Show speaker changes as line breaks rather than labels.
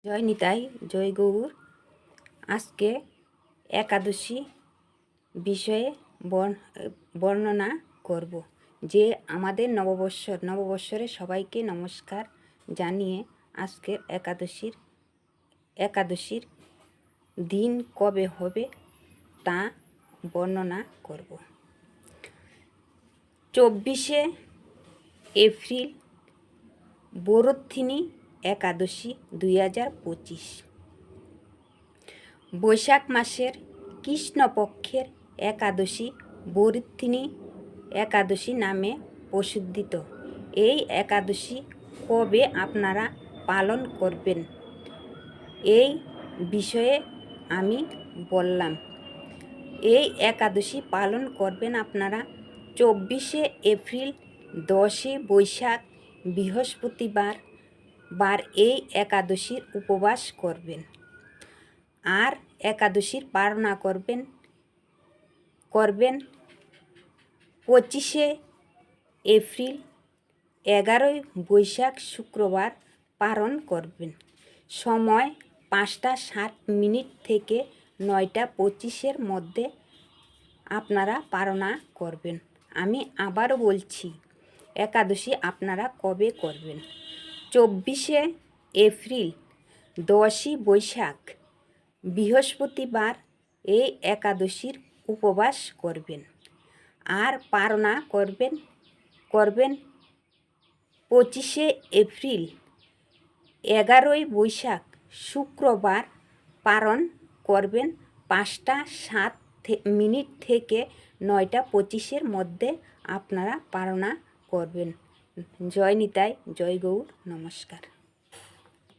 জয় নিতাই, জয় গৌর। আজকে একাদশী বিষয়ে বর্ণনা করব। যে আমাদের নববৎসরে সবাইকে নমস্কার জানিয়ে আজকে একাদশীর দিন কবে হবে তা বর্ণনা করব। 24শে এপ্রিল বরোত্থিনী একাদশী 2025। বৈশাখ মাসের কৃষ্ণপক্ষের একাদশী বরোত্থিনী একাদশী নামে প্রসিদ্ধিত। এই একাদশী কবে আপনারা পালন করবেন এই বিষয়ে আমি বললাম। এই একাদশী পালন করবেন আপনারা 24শে এপ্রিল 10শে বৈশাখ বৃহস্পতিবার এই একাদশীর উপবাস করবেন। আর একাদশীর পালনা করবেন 25শে এপ্রিল 11ই বৈশাখ শুক্রবার পালন করবেন। সময় 5টা 7 মিনিট থেকে 9টা 25-এর মধ্যে আপনারা পালনা করবেন। আমি আবারও বলছি, একাদশী আপনারা কবে করবেন? 24শে এপ্রিল 10ই বৈশাখ বৃহস্পতিবার এই একাদশীর উপবাস করবেন। আর পালনা করবেন 25শে এপ্রিল 11ই বৈশাখ শুক্রবার পালন করবেন 5টা 7 মিনিট থেকে 9টা 25-এর মধ্যে আপনারা পালনা করবেন। জয় নিতাই, জয় গৌর, নমস্কার।